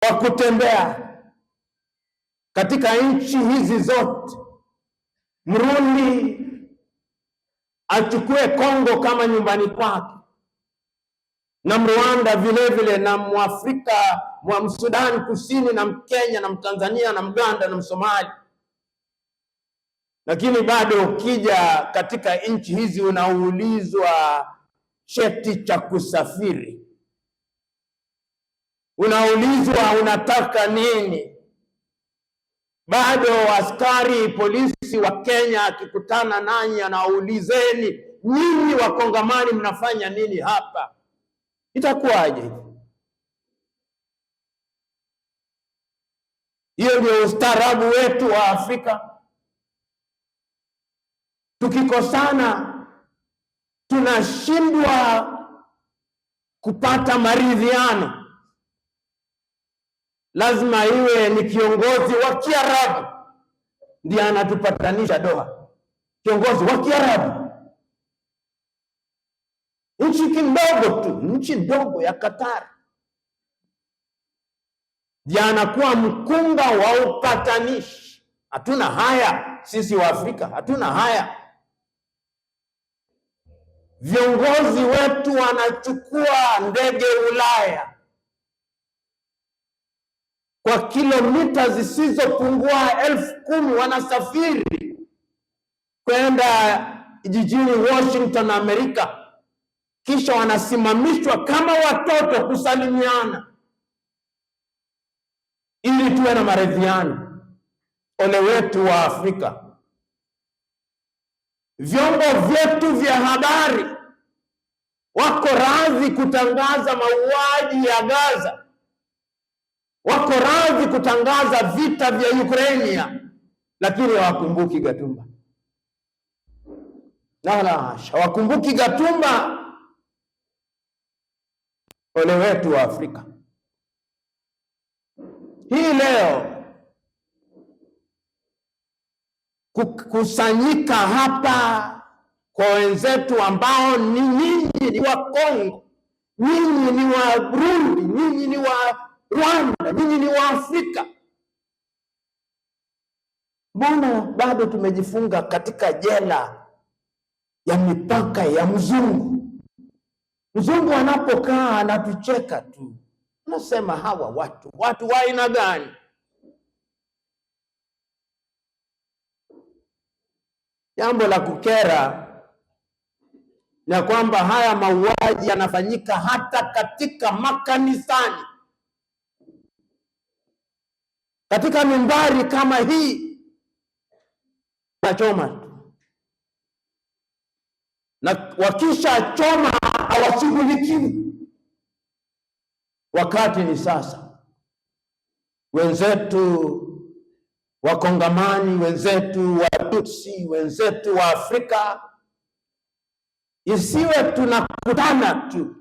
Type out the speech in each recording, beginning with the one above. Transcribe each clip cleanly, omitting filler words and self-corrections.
wa kutembea katika nchi hizi zote. Mrundi achukue Kongo kama nyumbani kwake, na Mrwanda vile vile, na Mwafrika wa Msudan Kusini, na Mkenya na Mtanzania na Mganda na Msomali. Lakini bado ukija katika nchi hizi unaulizwa cheti cha kusafiri, unaulizwa unataka nini. Bado askari polisi wa Kenya akikutana nanyi anaulizeni, nyinyi Wakongomani mnafanya nini hapa? Itakuwaje? Hiyo ndio ustaarabu wetu wa Afrika. Tukikosana tunashindwa kupata maridhiano. Lazima iwe ni kiongozi wa Kiarabu ndiye anatupatanisha Doha, kiongozi wa Kiarabu. Nchi kidogo tu, nchi ndogo ya Qatar, ndiye anakuwa mkunga wa upatanishi. Hatuna haya sisi wa Afrika, hatuna haya. Viongozi wetu wanachukua ndege Ulaya kwa kilomita zisizopungua 10,000, wanasafiri kwenda jijini Washington, Amerika, kisha wanasimamishwa kama watoto kusalimiana ili tuwe na maridhiano. Ole wetu wa Afrika. Vyombo vyetu vya habari wako radhi kutangaza mauaji ya Gaza, wako radhi kutangaza vita vya Ukraine, lakini hawakumbuki Gatumba. La hasha, hawakumbuki Gatumba. Ole wetu wa Afrika. Hii leo kukusanyika hapa kwa wenzetu ambao ni nyinyi ni wa Kongo, nyinyi ni wa Burundi, nyinyi ni wa Rwanda, nyinyi ni wa Afrika. Mbona bado tumejifunga katika jela ya mipaka ya mzungu? Mzungu anapokaa anatucheka tu, anasema hawa watu wa aina gani? Jambo la kukera na kwamba haya mauaji yanafanyika hata katika makanisani, katika mimbari kama hii, nachoma tu, na wakisha choma hawashughulikiwi. Wakati ni sasa. Wenzetu Wakongomani, wenzetu Watutsi, wenzetu wa Afrika, isiwe tunakutana tu.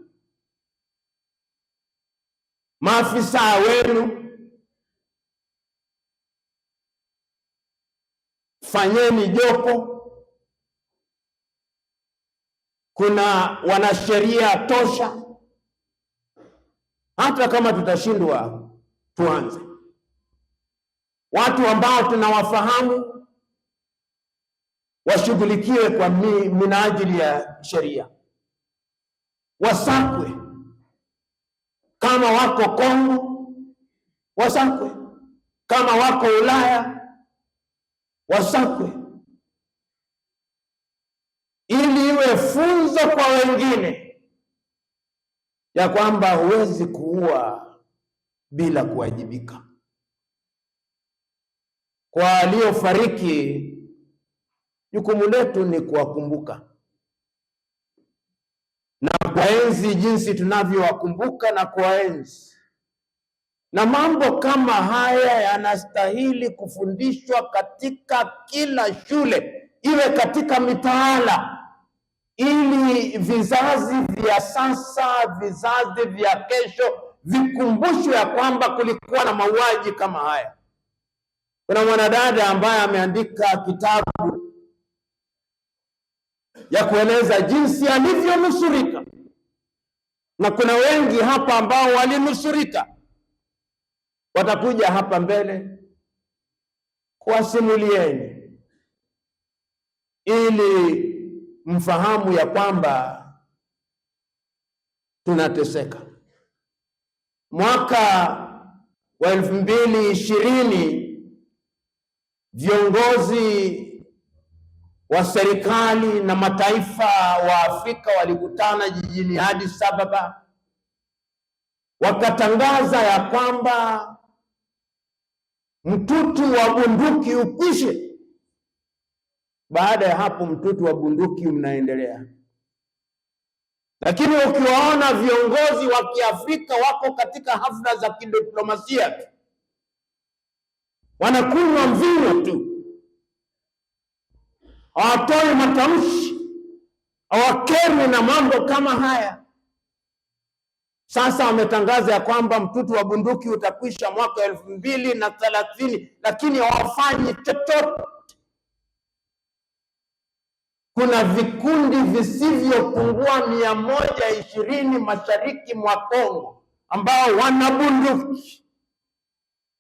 Maafisa wenu, fanyeni jopo. Kuna wanasheria tosha. Hata kama tutashindwa, tuanze. Watu ambao tunawafahamu washughulikiwe kwa minajili ya sheria, wasakwe. Kama wako Kongo wasakwe, kama wako Ulaya wasakwe, ili iwe funzo kwa wengine ya kwamba huwezi kuua bila kuwajibika. Kwa waliofariki, jukumu letu ni kuwakumbuka na kuwaenzi jinsi tunavyowakumbuka na kuwaenzi. Na mambo kama haya yanastahili kufundishwa katika kila shule, iwe katika mitaala, ili vizazi vya sasa, vizazi vya kesho vikumbushwe ya kwamba kulikuwa na mauaji kama haya. Kuna mwanadada ambaye ameandika kitabu ya kueleza jinsi alivyonusurika, na kuna wengi hapa ambao walinusurika. watakuja hapa mbele kuwasimulieni ili mfahamu ya kwamba tunateseka. Mwaka wa 2020 viongozi wa serikali na mataifa wa Afrika walikutana jijini Addis Ababa, wakatangaza ya kwamba mtutu wa bunduki ukwishe. Baada ya hapo mtutu wa bunduki unaendelea. Lakini ukiwaona viongozi wa Kiafrika wako katika hafla za kidiplomasia tu, wanakunywa mvinyo tu, hawatoi matamshi, hawakemi na mambo kama haya. Sasa wametangaza ya kwamba mtutu wa bunduki utakwisha mwaka 2030, lakini hawafanyi chochote. Kuna vikundi visivyopungua 120 mashariki mwa Kongo ambao wana bunduki,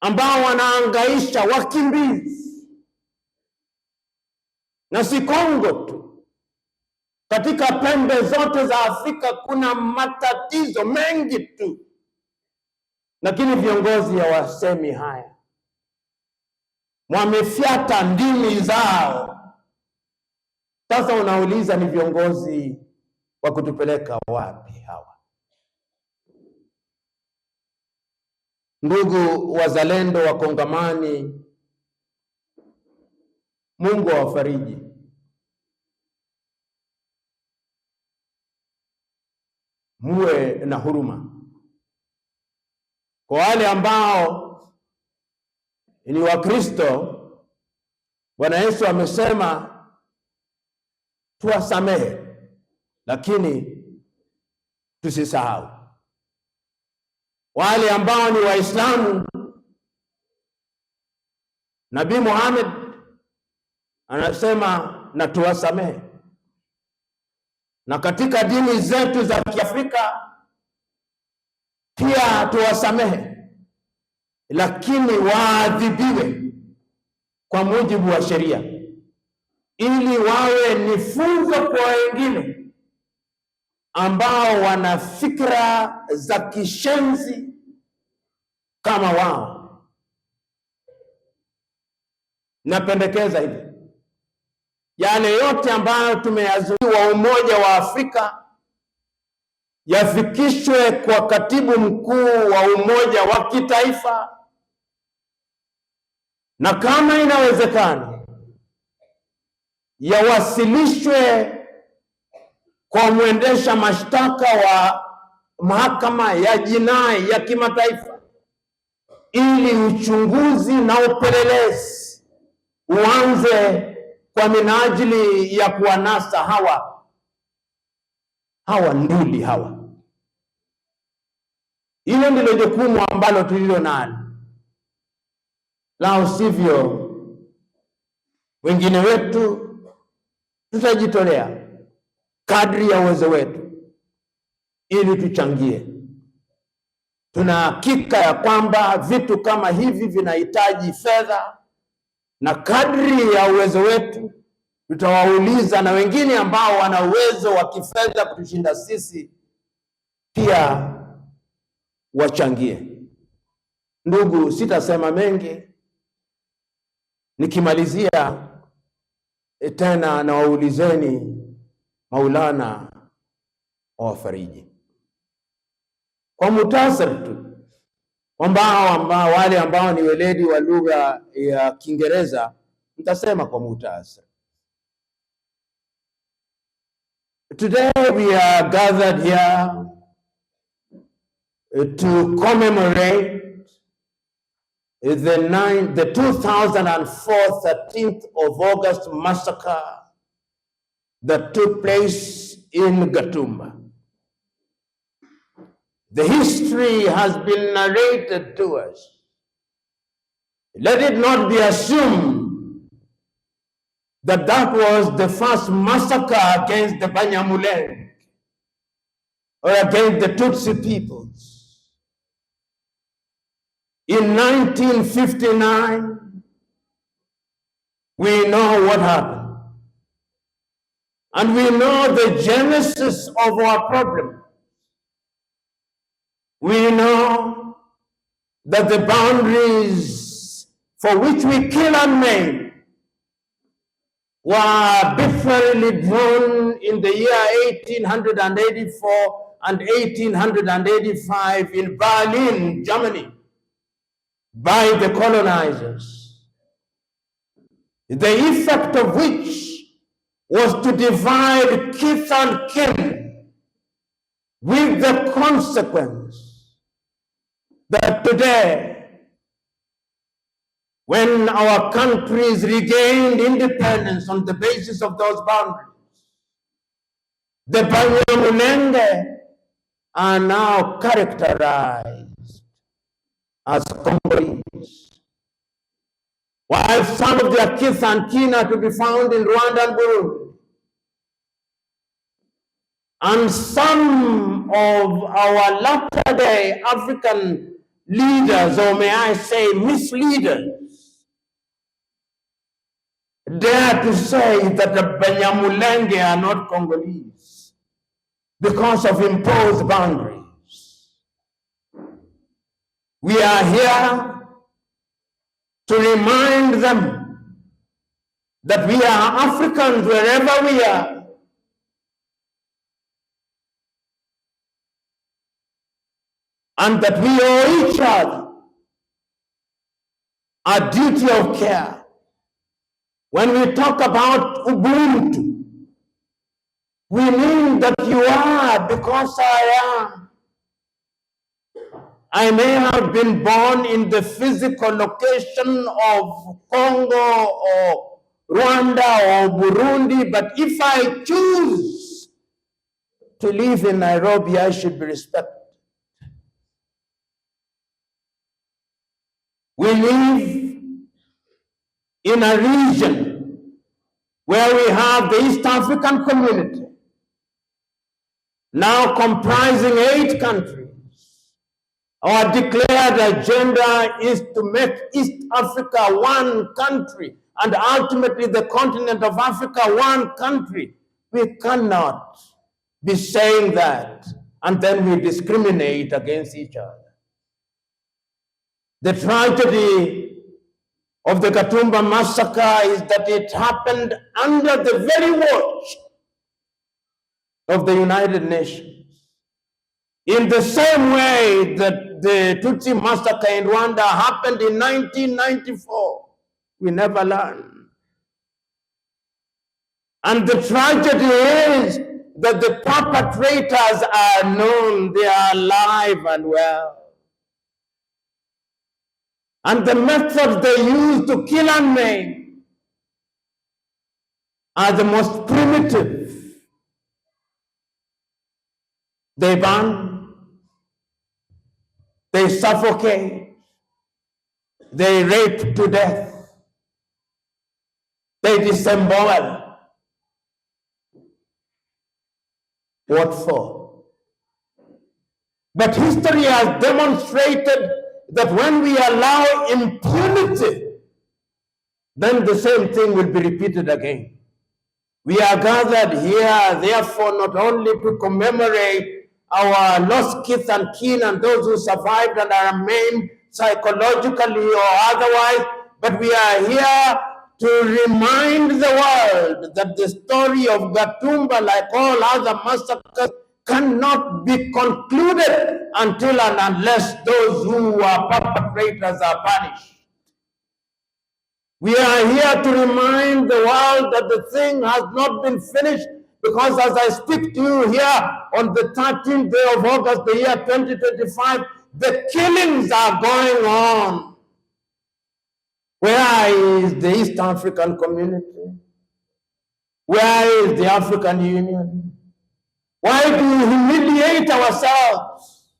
ambao wanaangaisha wakimbizi. Na si Kongo tu, katika pembe zote za Afrika kuna matatizo mengi tu, lakini viongozi hawasemi haya. Wamefyata ndimi zao. Sasa unauliza, ni viongozi wa kutupeleka wapi hawa? Ndugu wazalendo wa Kongamani, Mungu awafariji. Muwe na huruma kwa wale ambao ni Wakristo. Bwana Yesu amesema tuwasamehe, lakini tusisahau. Wale ambao ni Waislamu, Nabii Muhammad anasema na tuwasamehe. Na katika dini zetu za Kiafrika pia tuwasamehe, lakini waadhibiwe kwa mujibu wa sheria, ili wawe ni funzo kwa wengine ambao wana fikra za kishenzi kama wao. Napendekeza hivi, yale yote ambayo tumeyazuia Umoja wa Afrika yafikishwe kwa katibu mkuu wa Umoja wa Kitaifa, na kama inawezekana yawasilishwe kwa mwendesha mashtaka wa mahakama ya jinai ya kimataifa, ili uchunguzi na upelelezi uanze kwa minajili ya kuwanasa hawa nduli hawa. Hilo ndilo jukumu ambalo tulilo nalo, la sivyo wengine wetu tutajitolea kadri ya uwezo wetu ili tuchangie. Tuna hakika ya kwamba vitu kama hivi vinahitaji fedha, na kadri ya uwezo wetu tutawauliza na wengine ambao wana uwezo wa kifedha kutushinda sisi pia wachangie. Ndugu, sitasema mengi. Nikimalizia tena na waulizeni Maulana awafariji kwa muhtasari tu, ambao wale ambao ni weledi wa lugha ya Kiingereza nitasema kwa muhtasari. Today we are gathered here to commemorate the 2004 13th of August massacre that took place in Gatumba. The history has been narrated to us. Let it not be assumed that that was the first massacre against the Banyamulenge or against the Tutsi peoples. In 1959, we know what happened. And we know the genesis of our problem. We know that the boundaries for which we kill and maim were arbitrarily drawn in the year 1884 and 1885 in Berlin, Germany, by the colonizers, the effect of which was to divide kith and kin, with the consequence that today, when our countries regained independence on the basis of those boundaries, the Banyamulenge are now characterized as Congolese, while some of their kith and kin are to be found in Rwanda and Burundi. And some of our latter-day African leaders, or may I say misleaders, dare to say that the Banyamulenge are not Congolese because of imposed boundaries. We are here to remind them that we are Africans wherever we are, and that we owe each other a duty of care. When we talk about Ubuntu, we mean that you are because I am. I may have been born in the physical location of Congo or Rwanda or Burundi, but if I choose to live in Nairobi, I should be respected. We live in a region where we have the East African Community, now comprising 8 countries. Our declared agenda is to make East Africa one country, and ultimately the continent of Africa one country. We cannot be saying that and then we discriminate against each other. The tragedy of the Gatumba massacre is that it happened under the very watch of the United Nations. In the same way that the Tutsi massacre in Rwanda happened in 1994, we never learned. And the tragedy is that the perpetrators are known, they are alive and well. And the methods they use to kill and maim are the most primitive. They burn, they suffocate, they rape to death, they disembowel. What for? But history has demonstrated that when we allow impunity, then the same thing will be repeated again. We are gathered here, therefore, not only to commemorate our lost kith and kin and those who survived and are maimed psychologically or otherwise, but we are here to remind the world that the story of Gatumba, like all other massacres, cannot be concluded until and unless those who are perpetrators are punished. We are here to remind the world that the thing has not been finished, because as I speak to you here on the 13th day of August, the year 2025, the killings are going on. Where is the East African Community? Where is the African Union? Why do we humiliate ourselves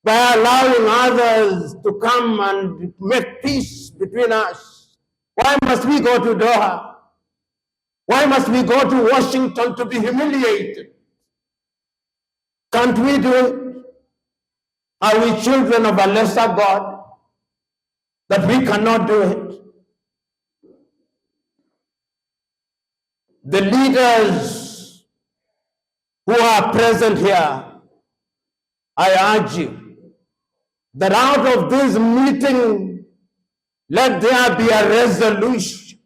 by allowing others to come and make peace between us? Why must we go to Doha? Why must we go to Washington to be humiliated? Can't we do it? Are we children of a lesser God? that we cannot do it. The leaders who are present here, I urge you that out of this meeting, let there be a resolution.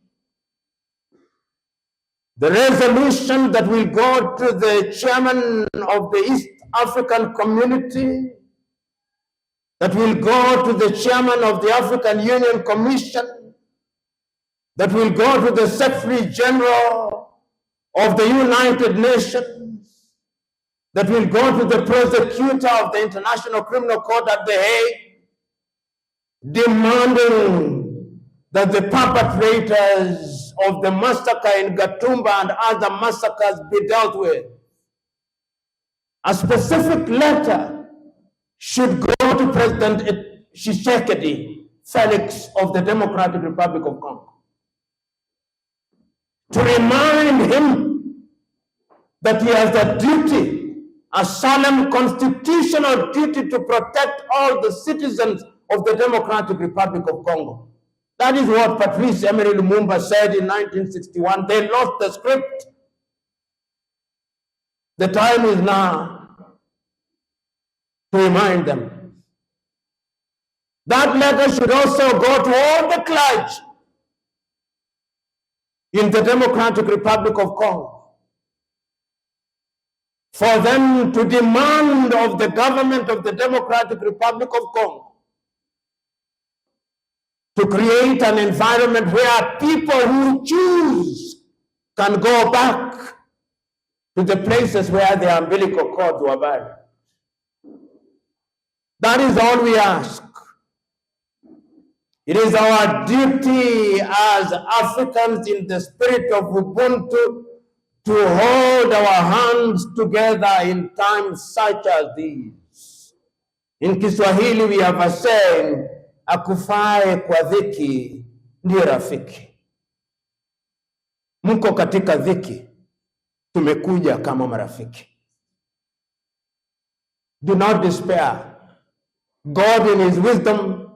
The resolution that will go to the chairman of the East African Community, that will go to the chairman of the African Union Commission, that will go to the Secretary General of the United Nations, that will go to the prosecutor of the International Criminal Court at The Hague, demanding that the perpetrators of the massacre in Gatumba and other massacres be dealt with. A specific letter should go to President Tshisekedi Felix of the Democratic Republic of Congo to remind him that he has a duty, a solemn constitutional duty, to protect all the citizens of the Democratic Republic of Congo. That is what Patrice Emery Lumumba said in 1961. They lost the script. The time is now to remind them. That letter should also go to all the clergy in the Democratic Republic of Congo, for them to demand of the government of the Democratic Republic of Congo to create an environment where people who choose can go back to the places where their umbilical cords were buried. That is all we ask. It is our duty as Africans in the spirit of Ubuntu to hold our hands together in times such as these. In Kiswahili we have a saying, akufae kwa dhiki ndiye rafiki. Mko katika dhiki, tumekuja kama marafiki. Do not despair. God in his wisdom,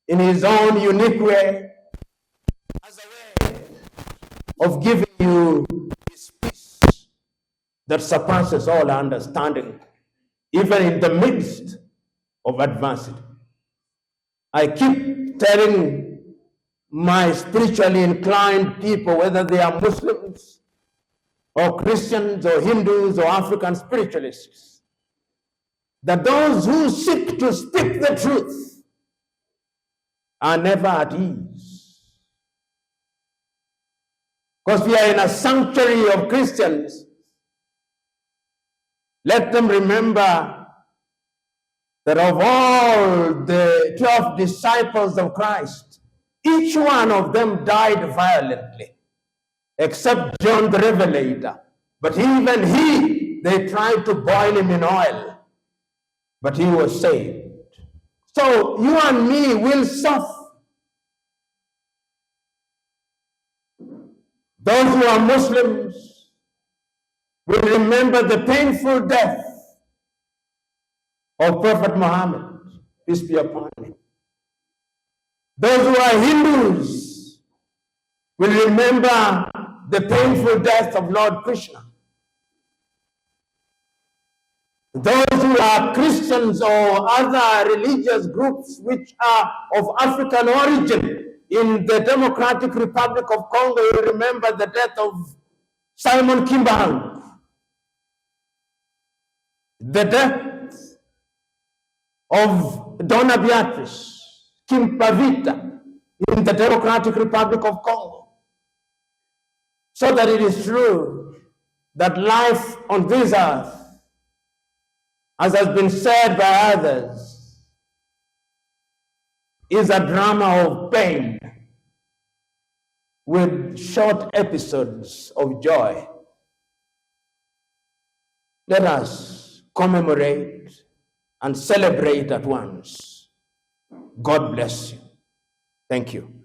in his own unique way, has a way of giving you his peace that surpasses all understanding, even in the midst of adversity. I keep telling my spiritually inclined people, whether they are Muslims or Christians or Hindus or African spiritualists, that those who seek to speak the truth are never at ease. Because we are in a sanctuary of Christians, let them remember that of all the 12 disciples of Christ, each one of them died violently, except John the Revelator. But even he, they tried to boil him in oil, but he was saved. So you and me will suffer. Those who are Muslims will remember the painful death of Prophet Muhammad, peace be upon him. Those who are Hindus will remember the painful death of Lord Krishna. Those who are Christians or other religious groups which are of African origin in the Democratic Republic of Congo will remember the death of Simon Kimbangu, the death of Donna Beatrice Kimpavita in the Democratic Republic of Congo. So that it is true that life on this earth, as has been said by others, is a drama of pain with short episodes of joy. Let us commemorate and celebrate at once. God bless you. Thank you.